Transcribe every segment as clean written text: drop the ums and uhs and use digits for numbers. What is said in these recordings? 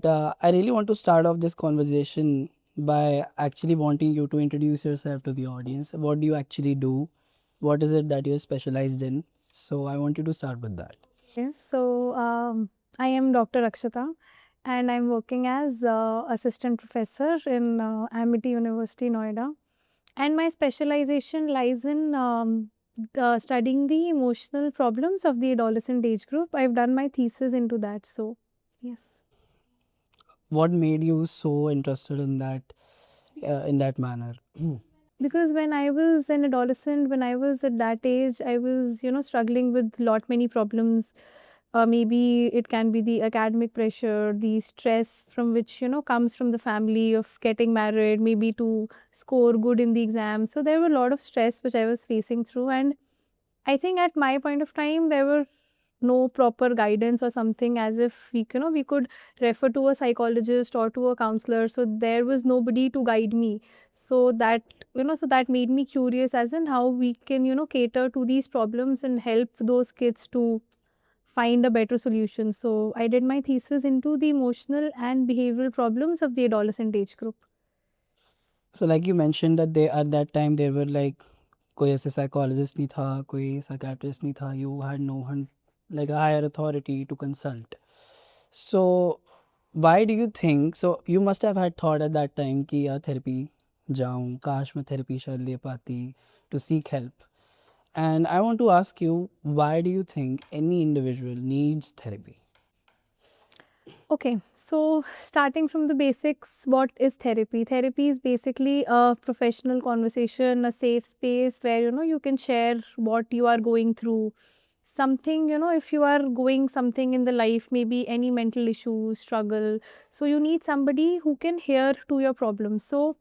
I really want to start off this conversation by actually wanting you to introduce yourself to the audience. What do you actually do? What is it that you're specialized in? So I want you to start with that. Okay, so I am Dr. Akshata and I'm working as assistant professor in Amity University, Noida. And my specialization lies in studying the emotional problems of the adolescent age group. I've done my thesis into that. So, yes. What made you so interested in that manner? Because when I was an adolescent, when I was at that age, I was, struggling with lot many problems. Maybe it can be the academic pressure, the stress from which, comes from the family of getting married, maybe to score good in the exam. So there were a lot of stress which I was facing through. And I think at my point of time, there were no proper guidance or something, as if we could refer to a psychologist or to a counselor. So there was nobody to guide me. So that made me curious as in how we can, cater to these problems and help those kids to find a better solution. So I did my thesis into the emotional and behavioral problems of the adolescent age group. So like you mentioned that they at that time there were like कोई ऐसे psychologist नहीं था, कोई psychiatrist नहीं था. You had no one like a higher authority to consult. So why do you think? So you must have had thought at that time कि यार therapy जाऊँ, काश मैं therapy शायद ले पाती to seek help. And I want to ask you, why do you think any individual needs therapy? Okay, so starting from the basics, what is therapy? Therapy is basically a professional conversation, a safe space where you can share what you are going through. Something, if you are going something in the life, maybe any mental issue, struggle, so you need somebody who can hear to your problems. So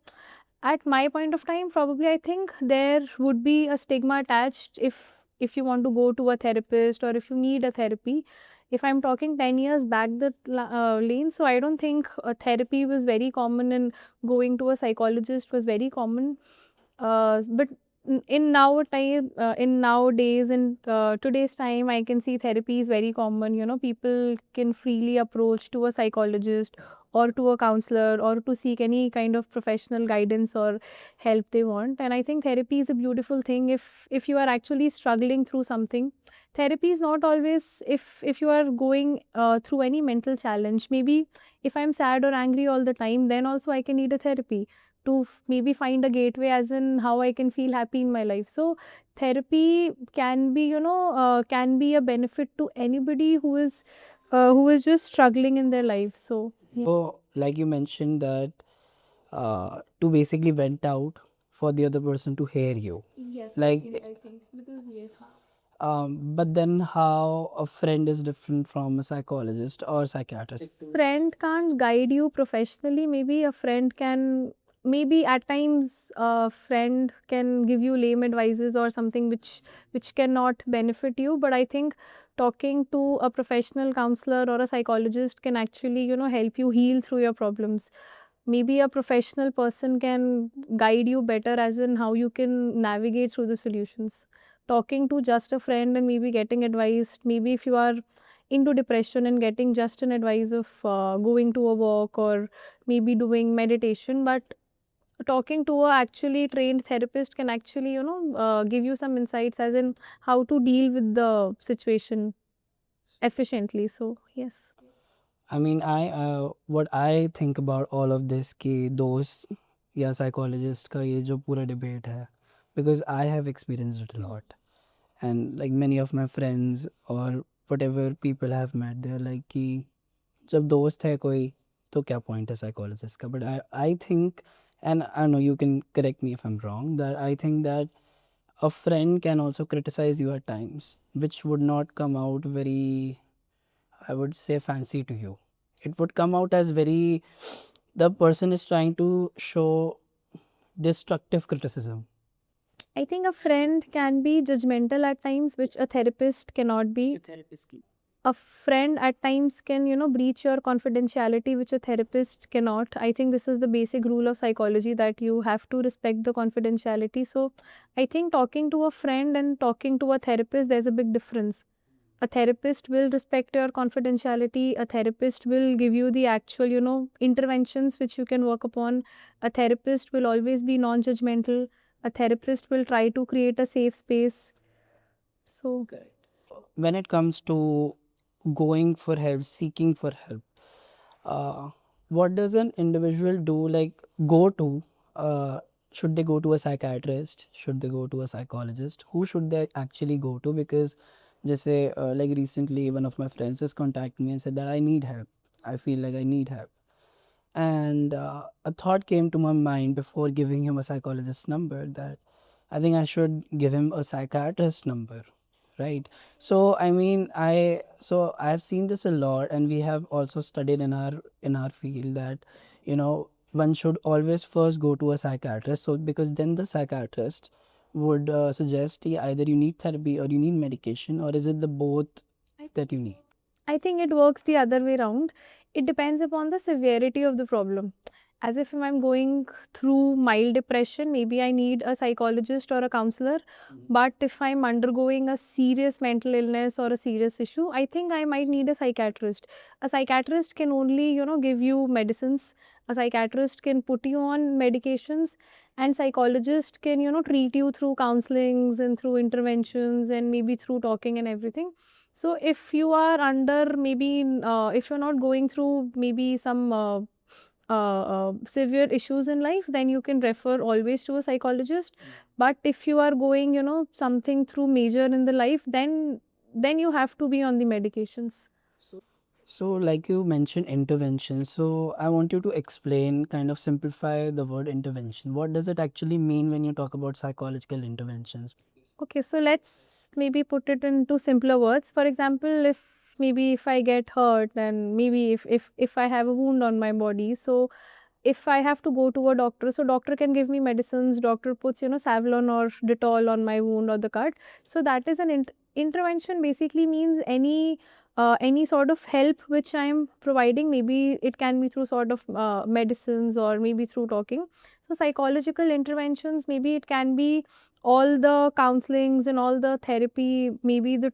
at my point of time, probably I think there would be a stigma attached if you want to go to a therapist or if you need a therapy. If I'm talking 10 years back the lane, so I don't think therapy was very common and going to a psychologist was very common. But in nowadays, in today's time, I can see therapy is very common. People can freely approach to a psychologist or to a counselor or to seek any kind of professional guidance or help they want. And I think therapy is a beautiful thing if you are actually struggling through something. Therapy is not always if you are going through any mental challenge. Maybe if I'm sad or angry all the time, then also I can need a therapy to maybe find a gateway as in how I can feel happy in my life. So therapy can be can be a benefit to anybody who is just struggling in their life. So yeah. So like you mentioned that to basically vent out for the other person to hear you. Yes, Like I think because yes. but then how a friend is different from a psychologist or psychiatrist? Friend can't guide you professionally. Maybe a friend can, maybe at times a friend can give you lame advices or something which cannot benefit you. But I think talking to a professional counselor or a psychologist can actually help you heal through your problems. Maybe a professional person can guide you better as in how you can navigate through the solutions. Talking to just a friend and maybe getting advice, maybe if you are into depression and getting just an advice of going to a walk or maybe doing meditation, but talking to a actually trained therapist can actually give you some insights as in how to deal with the situation efficiently. So yes. I mean, what I think about all of this कि दोस्त या psychologist का ये जो पूरा debate है, because I have experienced it a lot, and like many of my friends or whatever people have met, they're like कि जब दोस्त है कोई तो क्या point है psychologist का? But I think, and I know you can correct me if I'm wrong, that I think that a friend can also criticize you at times, which would not come out very, I would say, fancy to you. It would come out as very, the person is trying to show destructive criticism. I think a friend can be judgmental at times, which a therapist cannot be. A friend at times can, breach your confidentiality, which a therapist cannot. I think this is the basic rule of psychology that you have to respect the confidentiality. So I think talking to a friend and talking to a therapist, there's a big difference. A therapist will respect your confidentiality. A therapist will give you the actual, interventions which you can work upon. A therapist will always be non-judgmental. A therapist will try to create a safe space. So When it comes to going for help, seeking for help, what does an individual do? Like, go to, should they go to a psychiatrist? Should they go to a psychologist? Who should they actually go to? Because just say, like recently, one of my friends just contacted me and said that I need help. I feel like I need help. And a thought came to my mind before giving him a psychologist number, that I think I should give him a psychiatrist number, right? So I mean, I've seen this a lot, and we have also studied in our field that, one should always first go to a psychiatrist. So because then the psychiatrist would suggest, either you need therapy or you need medication, or is it the both that you need? I think it works the other way around. It depends upon the severity of the problem. As if I'm going through mild depression, maybe I need a psychologist or a counselor. But if I'm undergoing a serious mental illness or a serious issue, I think I might need a psychiatrist. A psychiatrist can only, give you medicines. A psychiatrist can put you on medications, and psychologist can, treat you through counselings and through interventions and maybe through talking and everything. So if you are under maybe, if you're not going through maybe some severe issues in life, then you can refer always to a psychologist. But if you are going, something through major in the life, then you have to be on the medications. So, like you mentioned, intervention. So, I want you to explain, kind of simplify the word intervention. What does it actually mean when you talk about psychological interventions? Okay, so let's maybe put it into simpler words. For example, if I get hurt, and maybe if I have a wound on my body, so if I have to go to a doctor, so doctor can give me medicines, doctor puts, Savlon or Dettol on my wound or the cut. So that is an intervention. Basically means any sort of help which I am providing. Maybe it can be through sort of medicines, or maybe through talking. So psychological interventions, maybe it can be all the counselings and all the therapy, maybe the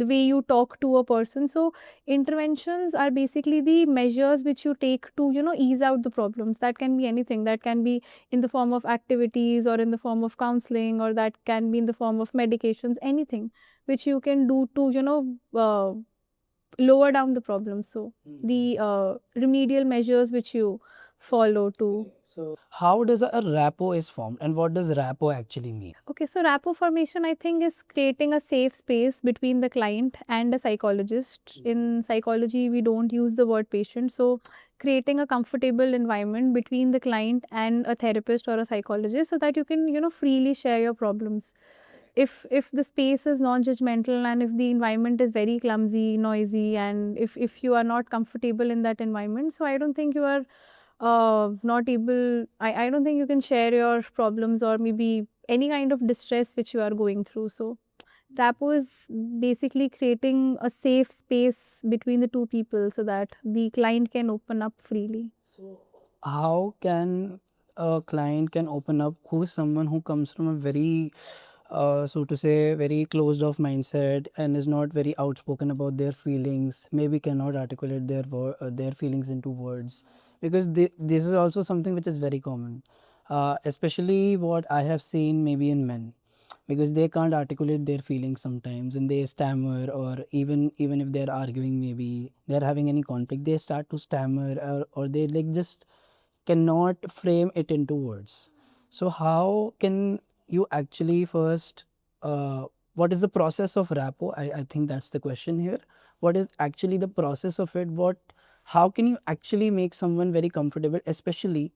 way you talk to a person. So interventions are basically the measures which you take to, ease out the problems. That can be anything. That can be in the form of activities, or in the form of counseling, or that can be in the form of medications. Anything which you can do to, lower down the problem. So the remedial measures which you follow to. So, how does a rapport is formed, and what does rapport actually mean? Okay, so rapport formation, I think, is creating a safe space between the client and a psychologist. In psychology, we don't use the word patient. So, creating a comfortable environment between the client and a therapist or a psychologist, so that you can, freely share your problems. If the space is non-judgmental, and if the environment is very clumsy, noisy, and if you are not comfortable in that environment, so I don't think you are not able, I don't think you can share your problems, or maybe any kind of distress which you are going through. So rapport is basically creating a safe space between the two people, so that the client can open up freely. So, how can a client can open up, who is someone who comes from a very, so to say, very closed off mindset, and is not very outspoken about their feelings, maybe cannot articulate their feelings into words, because this is also something which is very common, especially what I have seen maybe in men, because they can't articulate their feelings sometimes, and they stammer, or even if they're arguing, maybe they're having any conflict, they start to stammer, or they like just cannot frame it into words. So how can you actually first, what is the process of rapport? I think that's the question here. What is actually the process of it? How can you actually make someone very comfortable, especially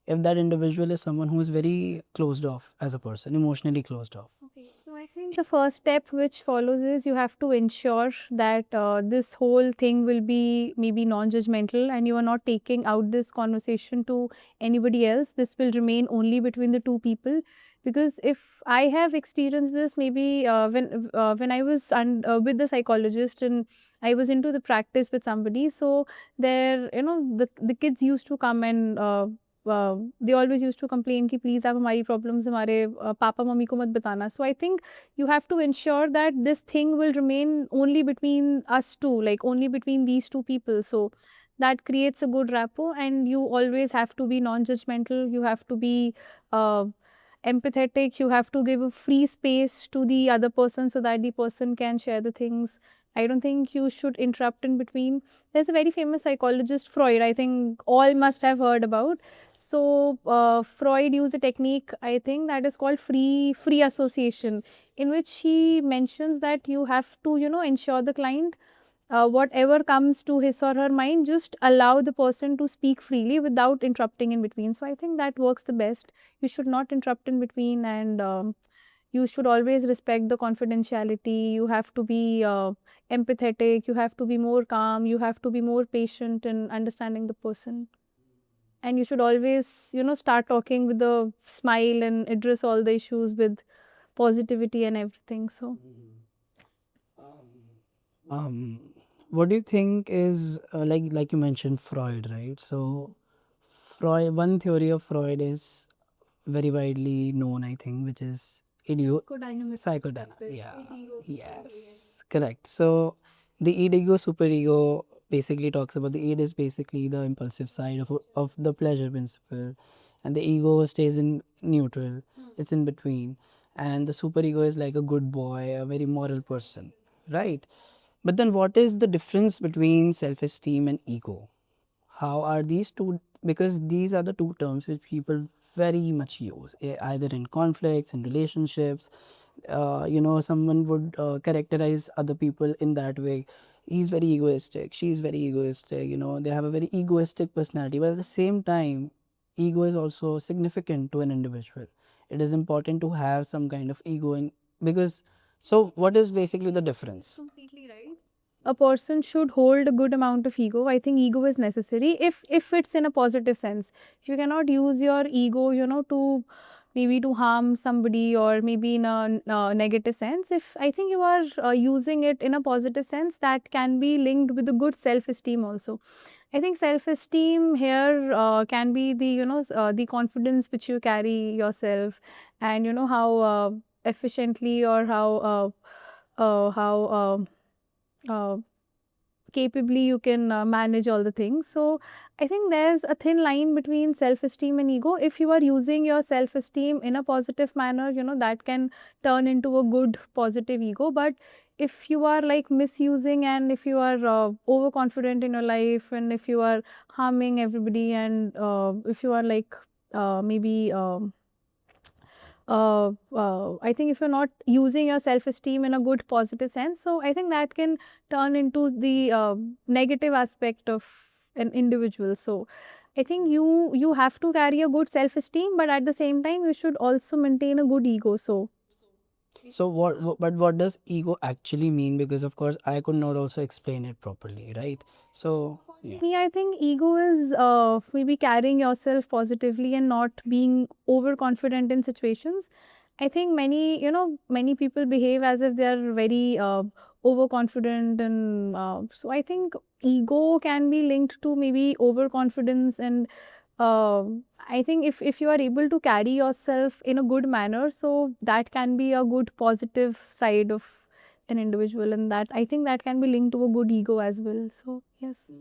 if that individual is someone who is very closed off as a person, emotionally closed off? Okay, so I think the first step which follows is you have to ensure that this whole thing will be maybe non-judgmental, and you are not taking out this conversation to anybody else. This will remain only between the two people. Because if I have experienced this, maybe when I was with the psychologist, and I was into the practice with somebody, so there, the kids used to come and they always used to complain कि please आप हमारी problems हमारे papa mummy को मत बताना. So I think you have to ensure that this thing will remain only between us two, like only between these two people. So that creates a good rapport, and you always have to be non-judgmental. You have to be uh, empathetic. You have to give a free space to the other person so that the person can share the things. I don't think you should interrupt in between. There's a very famous psychologist, Freud, I think all must have heard about. So Freud used a technique, I think, that is called free association, in which he mentions that you have to, ensure the client, whatever comes to his or her mind, just allow the person to speak freely without interrupting in between. So I think that works the best. You should not interrupt in between, and you should always respect the confidentiality. You have to be empathetic. You have to be more calm. You have to be more patient in understanding the person. And you should always, start talking with a smile and address all the issues with positivity and everything. So What do you think is like you mentioned Freud, right? So Freud, one theory of Freud is very widely known, I think, which is psychodynamic. Yeah. Yes. Correct. So the id ego superego basically talks about the id is basically the impulsive side of the pleasure principle, and the ego stays in neutral. It's in between, and the superego is like a good boy, a very moral person, right? But then, what is the difference between self-esteem and ego? How are these two? Because these are the two terms which people very much use, either in conflicts, in relationships. Someone would characterize other people in that way. He's very egoistic, she's very egoistic, they have a very egoistic personality. But at the same time, ego is also significant to an individual. It is important to have some kind of ego in, because, so what is basically the difference? completely right. A person should hold a good amount of ego. I think ego is necessary if it's in a positive sense. You cannot use your ego, to maybe to harm somebody, or maybe in a negative sense. If I think you are using it in a positive sense, that can be linked with a good self-esteem also. I think self-esteem here can be the the confidence which you carry yourself, and how efficiently, or how capably you can manage all the things. So I think there's a thin line between self-esteem and ego. If you are using your self-esteem in a positive manner, that can turn into a good positive ego. But if you are like misusing, and if you are overconfident in your life, and if you are harming everybody, and if you are like maybe I think if you're not using your self-esteem in a good positive sense, so I think that can turn into the negative aspect of an individual. So I think you have to carry a good self-esteem, but at the same time you should also maintain a good ego. So but what does ego actually mean? Because of course I could not also explain it properly, right? So yeah. Me, I think ego is maybe carrying yourself positively and not being overconfident in situations. I think many people behave as if they are very overconfident, and so I think ego can be linked to maybe overconfidence. And I think if you are able to carry yourself in a good manner, so that can be a good positive side of an individual, and that I think that can be linked to a good ego as well. So yes.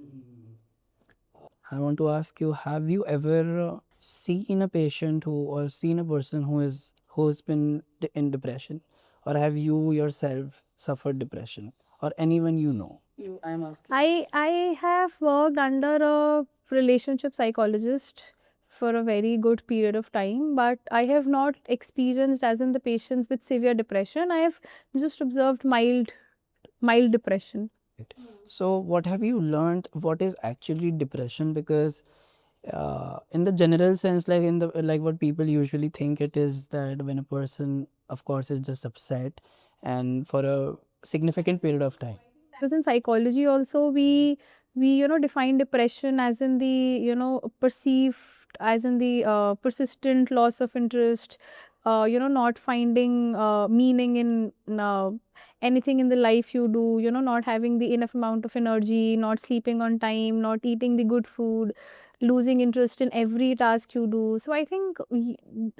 I want to ask you, have you ever seen a patient who, or seen a person who's been in depression, or have you yourself suffered depression, or anyone you know? I'm asking. I have worked under a relationship psychologist for a very good period of time, but I have not experienced as in the patients with severe depression. I have just observed mild depression. So what have you learned? What is actually depression? Because in the general sense, like in the like what people usually think it is, that when a person, of course, is just upset and for a significant period of time. Because in psychology also we define depression as in the perceived, as in the persistent loss of interest, not finding meaning in anything in the life you do, not having the enough amount of energy, not sleeping on time, not eating the good food, losing interest in every task you do. So I think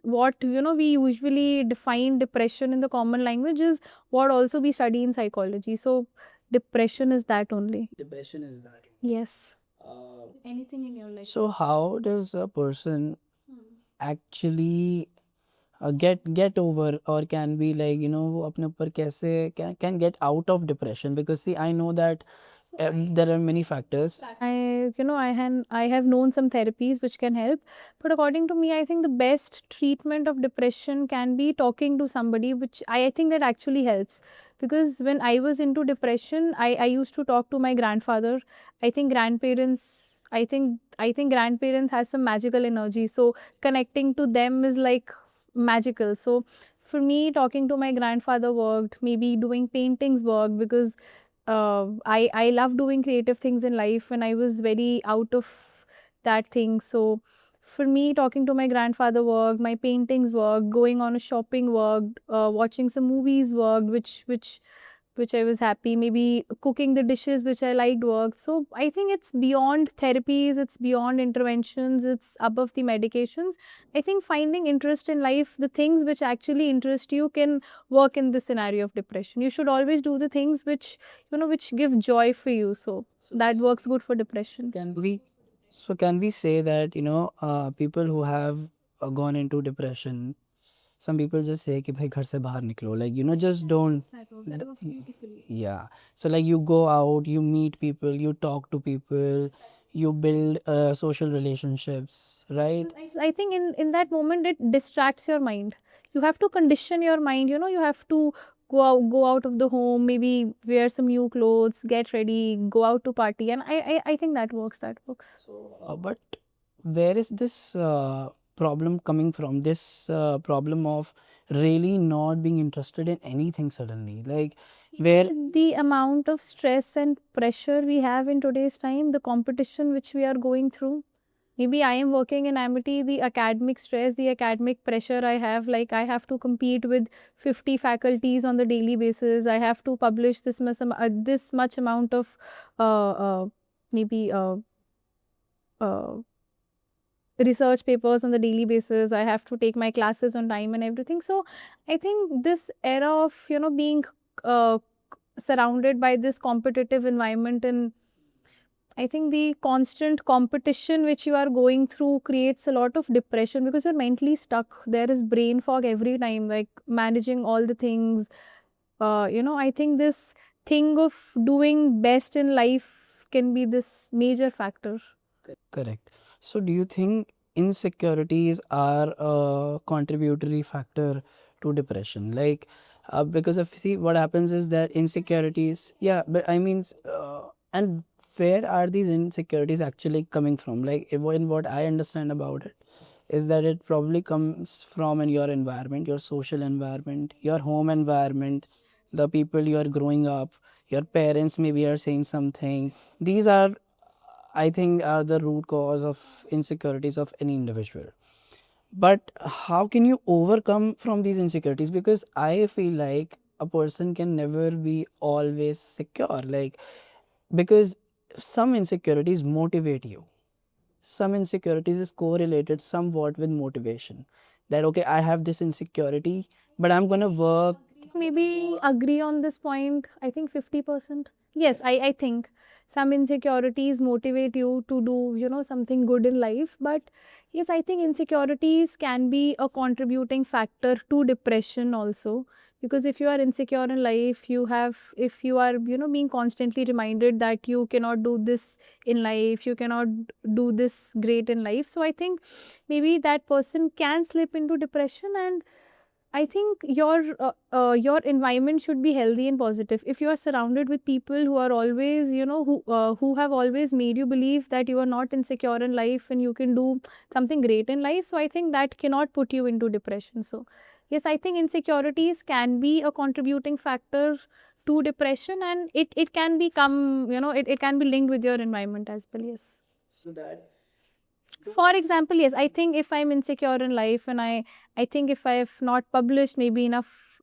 what we usually define depression in the common language is what also we study in psychology. So depression is that only. Depression is that. Yes. Anything in your life. So how does a person actually get over, or can be like, वो अपने ऊपर कैसे can get out of depression? Because see, I know that there are many factors. I have known some therapies which can help, but according to me, I think the best treatment of depression can be talking to somebody, which I think that actually helps. Because when I was into depression, I used to talk to my grandfather. I think grandparents, I think grandparents has some magical energy, so connecting to them is like magical. So for me, talking to my grandfather worked. Maybe doing paintings worked, because I love doing creative things in life when I was very out of that thing. So for me, talking to my grandfather worked, my paintings worked, going on a shopping worked, watching some movies worked, which I was happy. Maybe cooking the dishes which I liked worked. So I think it's beyond therapies, it's beyond interventions, it's above the medications. I think finding interest in life, the things which actually interest you, can work in this scenario of depression. You should always do the things which which give joy for you. So that works good for depression. Can we say that people who have gone into depression, some people just say कि भाई घर से बाहर निकलो, like just don't. That works beautifully. Yeah, so like you go out, you meet people, you talk to people, you build social relationships, right? I think in that moment it distracts your mind. You have to condition your mind. You have to go out of the home, maybe wear some new clothes, get ready, go out to party, and I think that works. That works. But where is this problem coming from? This problem of really not being interested in anything suddenly, like where The amount of stress and pressure we have in today's time, the competition which we are going through. Maybe I am working in Amity, the academic stress, the academic pressure I have, like I have to compete with 50 faculties on the daily basis. I have to publish this much amount of maybe uh, research papers on the daily basis. I have to take my classes on time and everything. So I think this era of being uh, surrounded by this competitive environment, and I think the constant competition which you are going through creates a lot of depression, because you're mentally stuck. There is brain fog every time, like managing all the things. I think this thing of doing best in life can be this major factor. correct. So do you think insecurities are a contributory factor to depression? Like because of, see, what happens is that insecurities, yeah, but I mean and where are these insecurities actually coming from? Like in what I understand about it is that it probably comes from in your environment, your social environment, your home environment, the people you are growing up, your parents maybe are saying something. These are, I think, are the root cause of insecurities of any individual. But how can you overcome from these insecurities? Because I feel like a person can never be always secure. Like, because some insecurities motivate you. Some insecurities is correlated somewhat with motivation. That okay, I have this insecurity, but I'm gonna work. Maybe agree on this point. I think 50%. Yes, I think some insecurities motivate you to do, something good in life. But yes, I think insecurities can be a contributing factor to depression also. Because if you are insecure in life, if you are, being constantly reminded that you cannot do this in life, you cannot do this great in life. So I think maybe that person can slip into depression. And I think your environment should be healthy and positive. If you are surrounded with people who are always, who have always made you believe that you are not insecure in life and you can do something great in life, so I think that cannot put you into depression. So yes, I think insecurities can be a contributing factor to depression, and it can become, it can be linked with your environment as well. Yes. So that For example, yes, I think if I'm insecure in life and I think if I have not published maybe enough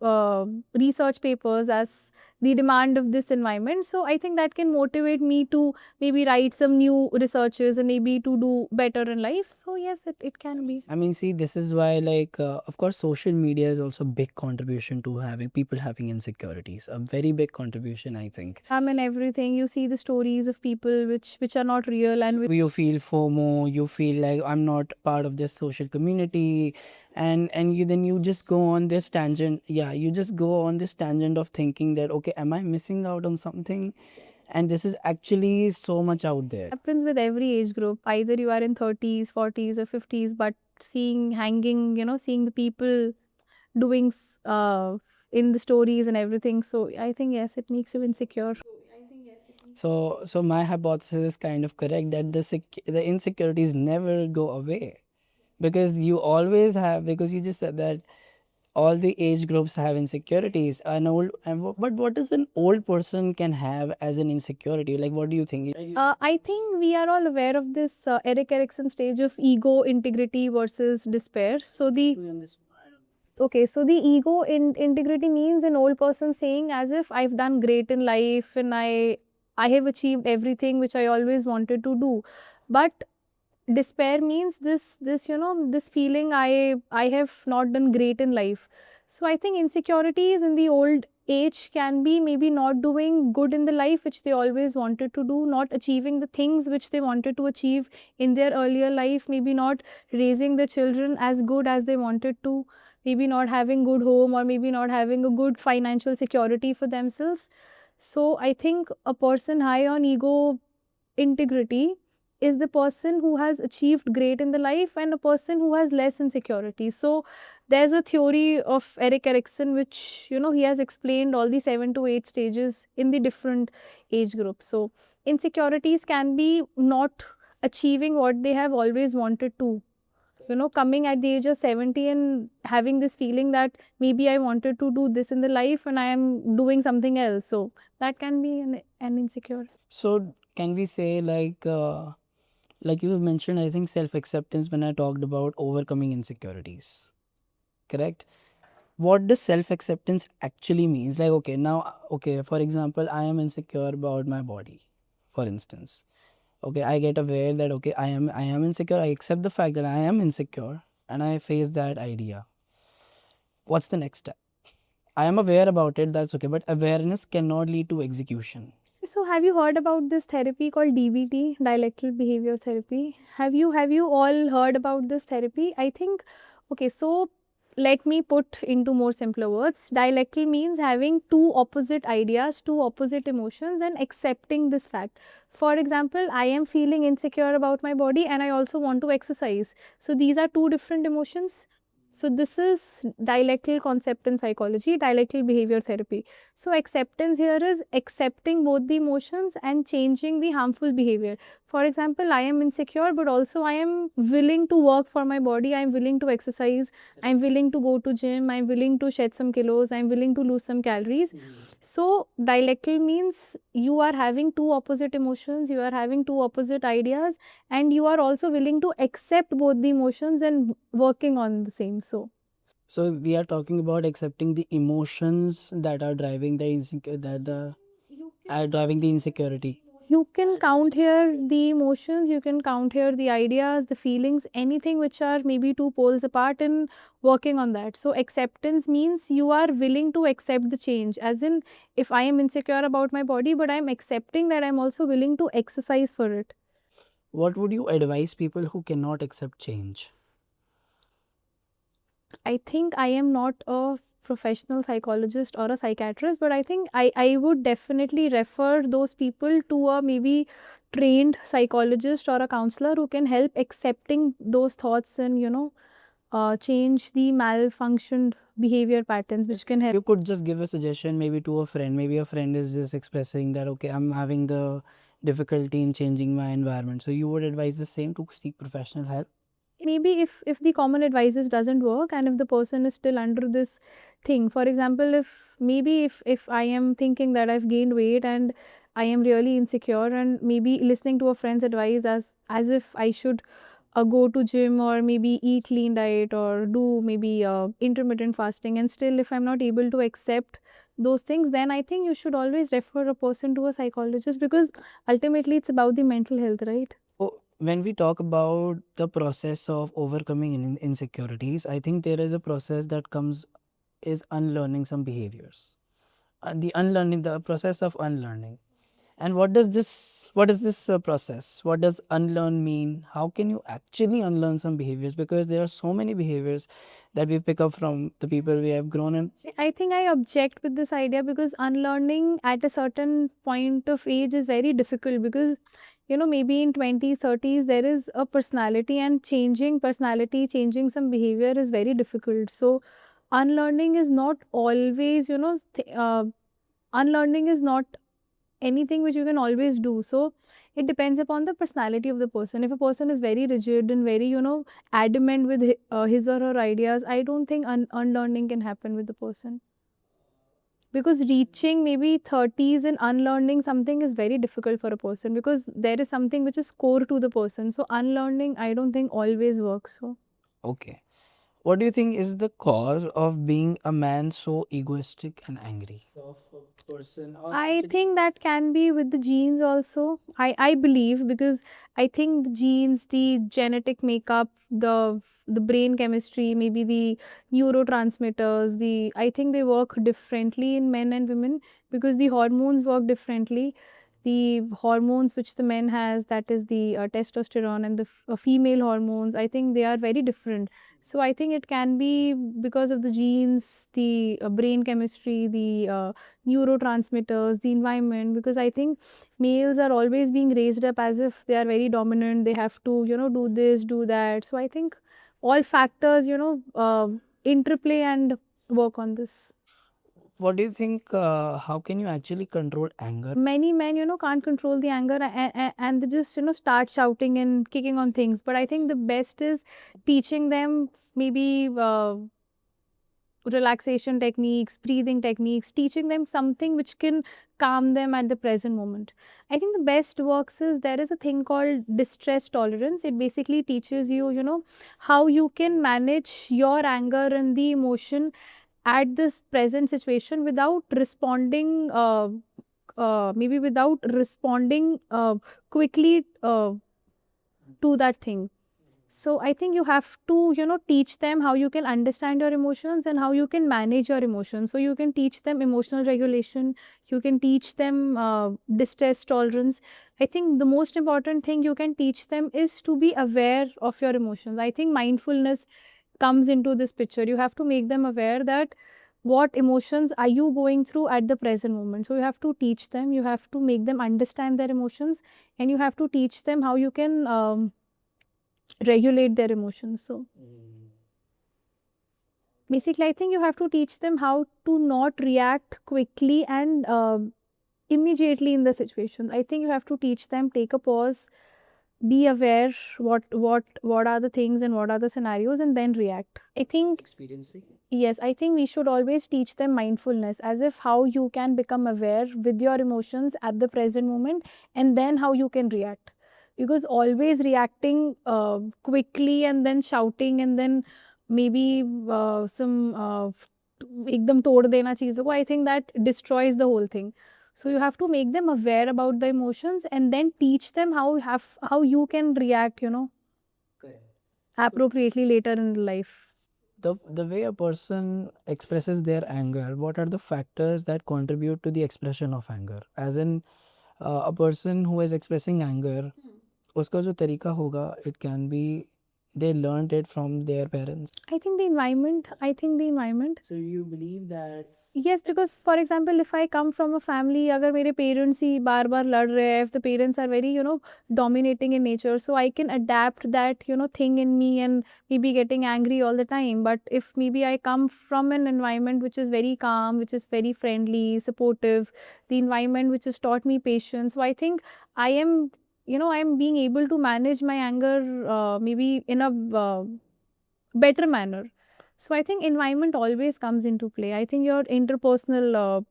research papers as the demand of this environment, so I think that can motivate me to maybe write some new researches and maybe to do better in life. So yes, it can be. I mean, see, this is why, like, of course, social media is also a big contribution to having people having insecurities. A very big contribution, I think. And everything, you see the stories of people which are not real and You feel FOMO, you feel like I'm not part of this social community, and you just go on this tangent. Yeah, you just go on this tangent of thinking that, okay, am I missing out on something? And this is actually so much out there. happens with every age group. Either you are in 30s, 40s, or 50s, but seeing the people doing in the stories and everything. So I think yes, it makes you insecure. So my hypothesis is kind of correct that the insecurities never go away, because you always have, because you just said that all the age groups have insecurities. But what does an old person can have as an insecurity? Like, what do you think? I think we are all aware of this Eric Erikson stage of ego, integrity versus despair. So the ego in integrity means an old person saying as if I've done great in life and I have achieved everything which I always wanted to do. But despair means this feeling I have not done great in life. So I think insecurities in the old age can be maybe not doing good in the life which they always wanted to do, not achieving the things which they wanted to achieve in their earlier life, maybe not raising the children as good as they wanted to, maybe not having good home, or maybe not having a good financial security for themselves. So I think a person high on ego integrity is the person who has achieved great in the life and a person who has less insecurity. So there's a theory of Eric Erikson which he has explained all the 7 to 8 stages in the different age groups. So insecurities can be not achieving what they have always wanted to, coming at the age of 70 and having this feeling that maybe I wanted to do this in the life and I am doing something else. So that can be an insecure. So can we say, like you mentioned, I think self-acceptance when I talked about overcoming insecurities, correct? What does self-acceptance actually means? Like, okay, now, okay, for example, I am insecure about my body, for instance. Okay, I get aware that, okay, I am insecure. I accept the fact that I am insecure and I face that idea. What's the next step? I am aware about it, that's okay, but awareness cannot lead to execution. So have you heard about this therapy called DBT, dialectical behavior therapy? Have you all heard about this therapy? I think, okay, so let me put into more simpler words. Dialectical means having two opposite ideas, two opposite emotions, and accepting this fact. For example, I am feeling insecure about my body and I also want to exercise. So these are two different emotions. So this is dialectical concept in psychology, dialectical behavior therapy. So acceptance here is accepting both the emotions and changing the harmful behavior. For example, I am insecure, but also I am willing to work for my body. I am willing to exercise. I am willing to go to gym. I am willing to shed some kilos. I am willing to lose some calories. So dialectical means you are having two opposite emotions. You are having two opposite ideas, and you are also willing to accept both the emotions and working on the same. So we are talking about accepting the emotions that are driving the driving the insecurity. You can count here the emotions, you can count here the ideas, the feelings, anything which are maybe two poles apart, in working on that. So acceptance means you are willing to accept the change, as in if I am insecure about my body, but I am accepting that I am also willing to exercise for it. What would you advise people who cannot accept change? I think I am not a professional psychologist or a psychiatrist, but I think I would definitely refer those people to a maybe trained psychologist or a counselor who can help accepting those thoughts and change the malfunctioned behavior patterns, which can help. You could just give a suggestion maybe to a friend. Maybe a friend is just expressing that, okay, I'm having the difficulty in changing my environment. So you would advise the same, to seek professional help? Maybe if the common advices doesn't work and if the person is still under this thing, for example, if I am thinking that I've gained weight and I am really insecure, and maybe listening to a friend's advice as if I should go to gym or maybe eat clean diet or do maybe intermittent fasting, and still if I'm not able to accept those things, then I think you should always refer a person to a psychologist, because ultimately it's about the mental health, right? So when we talk about the process of overcoming insecurities, I think there is a process that comes is unlearning some behaviors. The process of unlearning. And what is this process? What does unlearn mean? How can you actually unlearn some behaviors? Because there are so many behaviors that we pick up from the people we have grown in. I think I object with this idea, because unlearning at a certain point of age is very difficult, because maybe in 20s 30s there is a personality, and changing personality, changing some behavior is very difficult. So unlearning is not always, unlearning is not anything which you can always do. So it depends upon the personality of the person. If a person is very rigid and very adamant with his or her ideas, I don't think unlearning can happen with the person, because reaching maybe 30s and unlearning something is very difficult for a person, because there is something which is core to the person. So unlearning, I don't think always works. So Okay. What do you think is the cause of being a man so egoistic and angry? Of a person, or I actually, think that can be with the genes also. I believe, because I think the genes, the genetic makeup, the brain chemistry, maybe the neurotransmitters, I think they work differently in men and women, because the hormones work differently. The hormones which the men has, that is the testosterone, and the female hormones, I think they are very different. So I think it can be because of the genes, the brain chemistry, the neurotransmitters, the environment, because I think males are always being raised up as if they are very dominant, they have to, do this, do that. So I think all factors, interplay and work on this. what do you think? How can you actually control anger? Many men, can't control the anger, and they just, start shouting and kicking on things. But I think the best is teaching them maybe relaxation techniques, breathing techniques, teaching them something which can calm them at the present moment. I think the best works is, there is a thing called distress tolerance. It basically teaches you, how you can manage your anger and the emotion at this present situation without responding, maybe without responding quickly to that thing. So I think you have to, teach them how you can understand your emotions and how you can manage your emotions. So you can teach them emotional regulation, you can teach them distress tolerance. I think the most important thing you can teach them is to be aware of your emotions. I think mindfulness comes into this picture. You have to make them aware that what emotions are you going through at the present moment. So you have to teach them, you have to make them understand their emotions, and you have to teach them how you can regulate their emotions. So basically, I think you have to teach them how to not react quickly and immediately in the situation. I think you have to teach them, take a pause, be aware what are the things and what are the scenarios, and then react. I think, Experiencing. yes, I think we should always teach them mindfulness, as if how you can become aware with your emotions at the present moment, and then how you can react. Because always reacting quickly and then shouting and then maybe some एकदम तोड़ देना चीज़ों को, I think that destroys the whole thing. So you have to make them aware about the emotions and then teach them how you can react, Correct. appropriately later in life. The way a person expresses their anger, what are the factors that contribute to the expression of anger? As in, a person who is expressing anger, उसका जो तरीका होगा, it can be they learned it from their parents. I think the environment. So you believe that? Yes, because for example, if I come from a family, अगर मेरे parents ही बार बार लड़ रहे हैं, if the parents are very, dominating in nature, so I can adapt that, thing in me and maybe getting angry all the time. But if maybe I come from an environment which is very calm, which is very friendly, supportive, the environment which has taught me patience, so I think I am, I am being able to manage my anger maybe in a better manner. So I think environment always comes into play. I think your interpersonal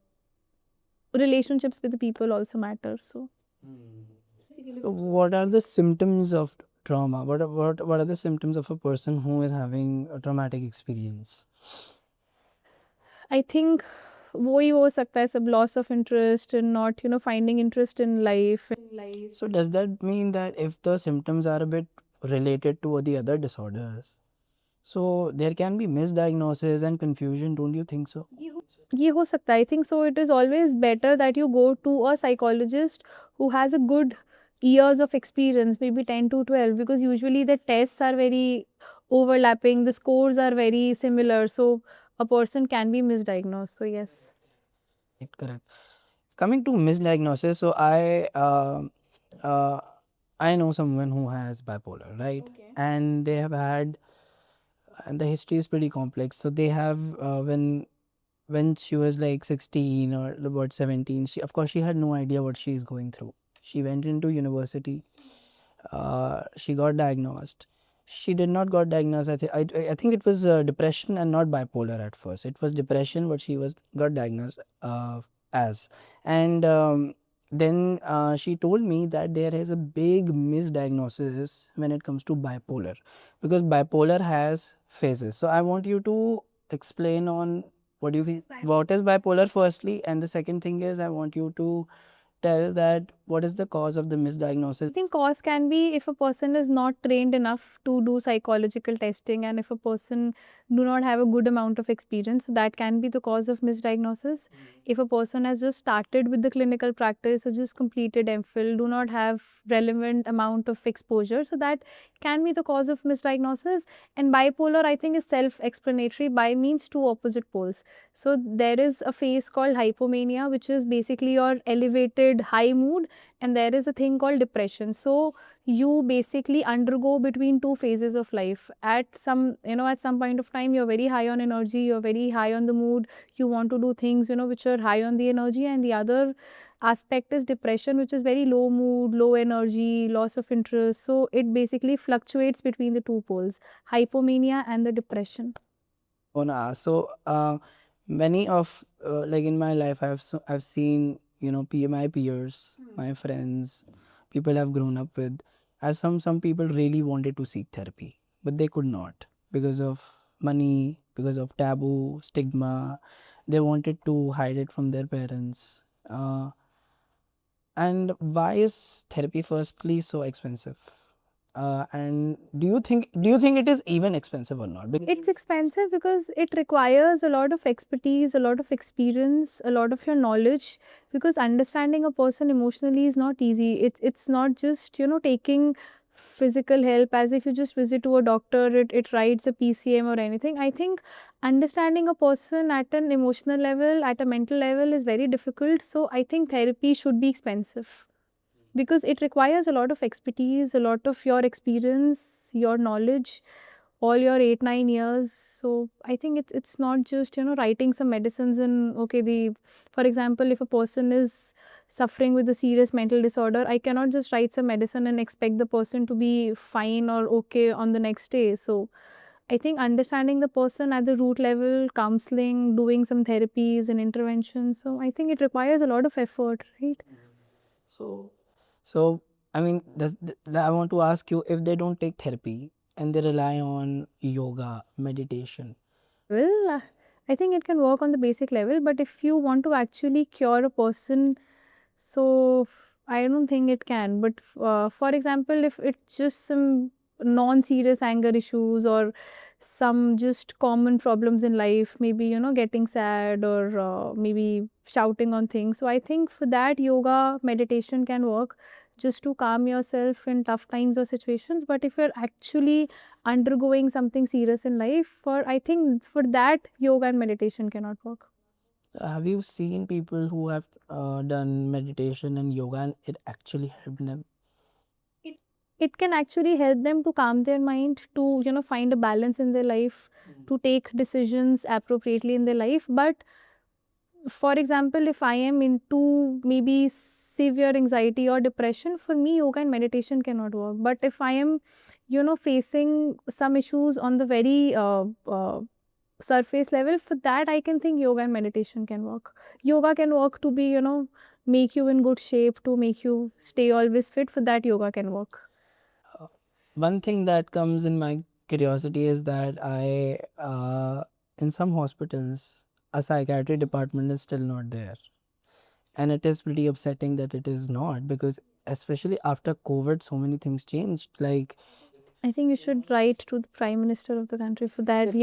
relationships with the people also matter. So What are the symptoms of trauma, what are the symptoms of a person who is having a traumatic experience? I think वो ही हो सकता है सब, loss of interest and not finding interest in life. So does that mean that if the symptoms are a bit related to the other disorders, so there can be misdiagnosis and confusion, don't you think so? ये हो सकता है, I think so. It is always better that you go to a psychologist who has a good years of experience, maybe 10 to 12, because usually the tests are very overlapping, the scores are very similar, so a person can be misdiagnosed. So yes. Correct. Coming to misdiagnosis, so I know someone who has bipolar, right? Okay. And they have had, and the history is pretty complex. So they have when she was like 16 or about 17, she, of course, she had no idea what she is going through. She went into university. She got diagnosed. She did not got diagnosed. I think it was depression and not bipolar at first. It was depression, what she was got diagnosed as. And then she told me that there is a big misdiagnosis when it comes to bipolar, because bipolar has phases. So I want you to explain on what do you think, what is bipolar firstly, and the second thing is I want you to tell that what is the cause of the misdiagnosis. I think cause can be if a person is not trained enough to do psychological testing, and if a person do not have a good amount of experience, so that can be the cause of misdiagnosis. If a person has just started with the clinical practice or just completed MPhil, do not have relevant amount of exposure, so that can be the cause of misdiagnosis. And bipolar, I think, is self-explanatory. Bi means two opposite poles. So there is a phase called hypomania, which is basically your elevated high mood, and there is a thing called depression. So you basically undergo between two phases of life. At some point of time, you're very high on energy, you're very high on the mood, you want to do things which are high on the energy, and the other aspect is depression, which is very low mood, low energy, loss of interest. So it basically fluctuates between the two poles, hypomania and the depression. So many of like in my life I've seen my peers, my friends, people I've grown up with, as some people really wanted to seek therapy but they could not because of money, because of taboo, stigma. They wanted to hide it from their parents. And why is therapy firstly so expensive? And do you think it is even expensive or not? It's expensive because it requires a lot of expertise, a lot of experience, a lot of your knowledge, because understanding a person emotionally is not easy. It's not just taking physical help as if you just visit to a doctor, it writes a PCM or anything. I think understanding a person at an emotional level, at a mental level, is very difficult. So I think therapy should be expensive because it requires a lot of expertise, a lot of your experience, your knowledge, all your 8-9 years. So I think it's not just writing some medicines and okay, for example, if a person is suffering with a serious mental disorder, I cannot just write some medicine and expect the person to be fine or okay on the next day. So I think understanding the person at the root level, counseling, doing some therapies and interventions, so I think it requires a lot of effort, right? So, I mean, I want to ask you, if they don't take therapy and they rely on yoga, meditation. Well, I think it can work on the basic level, but if you want to actually cure a person, so I don't think it can. But for example, if it's just some non-serious anger issues or some just common problems in life, maybe getting sad or maybe shouting on things. So I think for that, yoga, meditation can work just to calm yourself in tough times or situations. But if you're actually undergoing something serious in life, I think for that, yoga and meditation cannot work. Have you seen people who have done meditation and yoga and it actually helped them? It can actually help them to calm their mind, to find a balance in their life, to take decisions appropriately in their life. But for example, if I am into maybe severe anxiety or depression, for me yoga and meditation cannot work. But if I am facing some issues on the very surface level, for that I can think yoga and meditation can work. Yoga can work to be make you in good shape, to make you stay always fit. For that, yoga can work. one thing that comes in my curiosity is that in some hospitals, a psychiatry department is still not there. And it is pretty upsetting that it is not, because especially after COVID, so many things changed. Like, I think you should write to the Prime Minister of the country for that.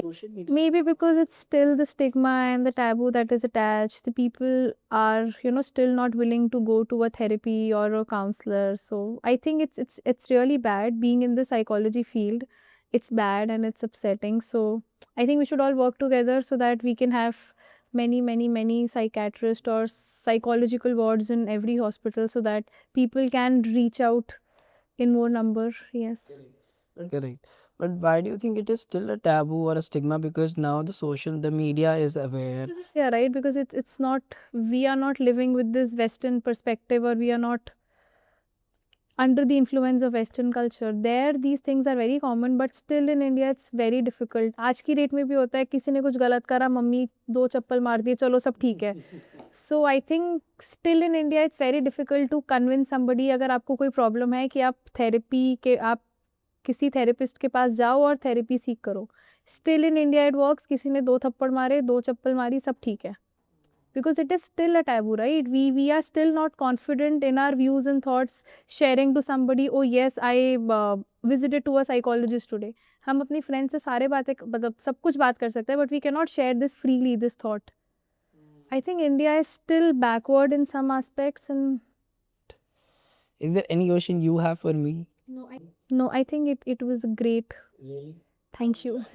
Maybe because it's still the stigma and the taboo that is attached. The people are, still not willing to go to a therapy or a counselor. So I think it's really bad being in the psychology field. It's bad and it's upsetting. So I think we should all work together so that we can have many psychiatrists or psychological wards in every hospital so that people can reach out in more number. Yes. correct. But why do you think it is still a taboo or a stigma? Because now the media is aware. Yeah, right, because it's not, we are not living with this Western perspective, or we are not under the influence of Western culture. There these things are very common, but still in India it's very difficult. आज की date में भी होता है, किसी ने कुछ गलत करा, मम्मी दो चप्पल मार दिए, चलो सब ठीक है. So I think still in India it's very difficult to convince somebody. अगर आपको कोई प्रॉब्लम है कि आप किसी थेरेपिस्ट के पास जाओ और थेरेपी सीख करो. Still in India it works. किसी ने दो थप्पड़ मारे, दो चप्पल मारी, सब ठीक है. Because it is still a taboo, right? We are still not confident in our views and thoughts sharing to somebody. Oh yes, I visited to a psychologist today. हम अपनी फ्रेंड से सारे बातें मतलब सब कुछ बात कर सकते हैं, but we cannot share this freely, this thought. I think India is still backward in some aspects. And Is there any question you have for me? no, I think it was great. Really? Thank you.